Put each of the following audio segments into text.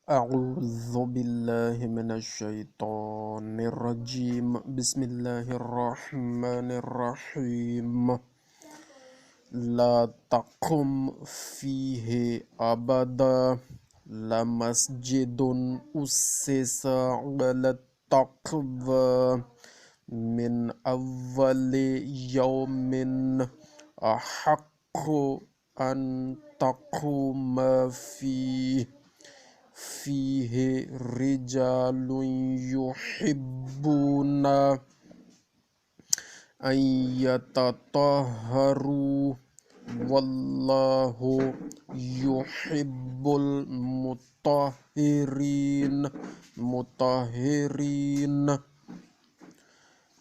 أعوذ بالله من الشيطان الرجيم بسم الله الرحمن الرحيم لا تقم فيه أبدا لمسجد أسس على التقوى من أول يوم أحق أن تقوم فيه رجال يحبون أن يتطهروا والله يحب المطهرين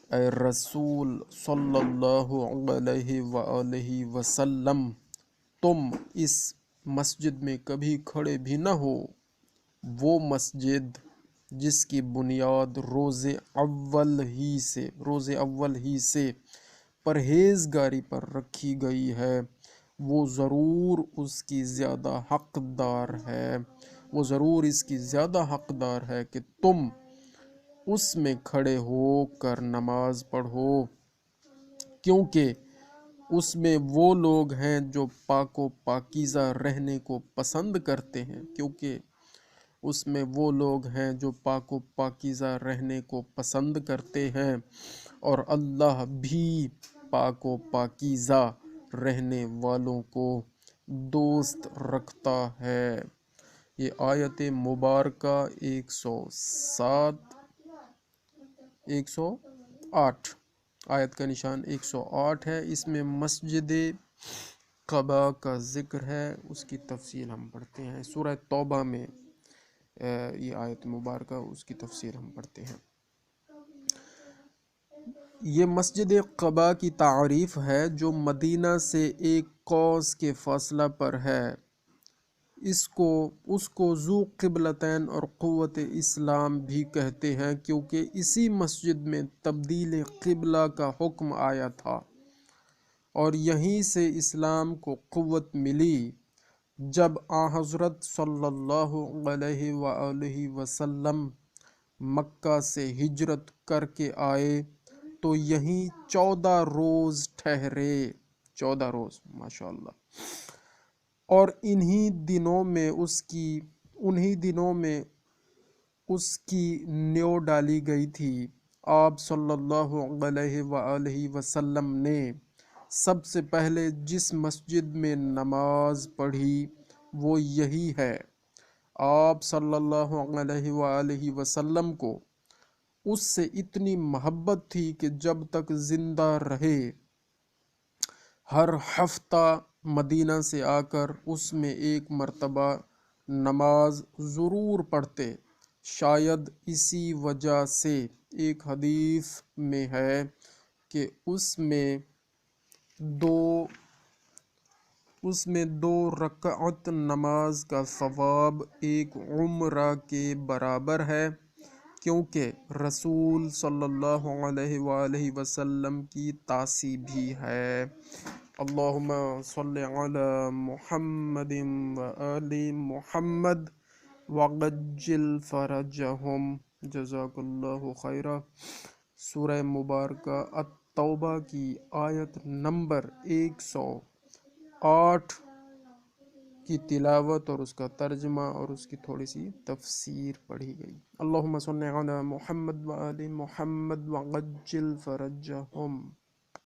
اے رسول صلی اللہ علیہ وآلہ وسلم تم اس مسجد میں کبھی کھڑے بھی نہ ہو، وہ مسجد جس کی بنیاد روز اول ہی سے پرہیزگاری پر رکھی گئی ہے، وہ ضرور اس کی زیادہ حقدار ہے کہ تم اس میں کھڑے ہو کر نماز پڑھو، کیونکہ اس میں وہ لوگ ہیں جو پاک و پاکیزہ رہنے کو پسند کرتے ہیں، اور اللہ بھی پاک و پاکیزہ رہنے والوں کو دوست رکھتا ہے۔ یہ آیت مبارکہ 108 آیت کا نشان 108 ہے۔ اس میں مسجد قباء کا ذکر ہے، اس کی تفصیل ہم پڑھتے ہیں۔ سورہ توبہ میں یہ آیت مبارکہ اس کی تفسیر ہم پڑھتے ہیں۔ یہ مسجد قباء کی تعریف ہے جو مدینہ سے ایک کوس کے فاصلہ پر ہے۔ اس کو ذو قبلتین اور قوت اسلام بھی کہتے ہیں، کیونکہ اسی مسجد میں تبدیل قبلہ کا حکم آیا تھا اور یہیں سے اسلام کو قوت ملی۔ جب حضرت صلی اللہ علیہ وآلہ وسلم مکہ سے ہجرت کر کے آئے تو یہیں 14 روز ٹھہرے، 14 روز ماشاءاللہ، اور انہی دنوں میں اس کی نیو ڈالی گئی تھی۔ آپ صلی اللہ علیہ وآلہ وسلم نے سب سے پہلے جس مسجد میں نماز پڑھی وہ یہی ہے۔ آپ صلی اللہ علیہ وآلہ وسلم کو اس سے اتنی محبت تھی کہ جب تک زندہ رہے ہر ہفتہ مدینہ سے آ کر اس میں ایک مرتبہ نماز ضرور پڑھتے۔ شاید اسی وجہ سے ایک حدیث میں ہے کہ اس میں دو رکعت نماز کا ثواب ایک عمرہ کے برابر ہے، کیونکہ رسول صلی اللہ علیہ وآلہ وسلم کی تاسی بھی ہے۔ اللہم صلی علی محمد وآل محمد وعجل فرجہم، جزاک اللہ خیرہ۔ سورہ مبارکہ التوبہ کی آیت نمبر 108 کی تلاوت اور اس کا ترجمہ اور اس کی تھوڑی سی تفسیر پڑھی گئی۔ اللہم صلی علی محمد وآل محمد وعجل فرجہم۔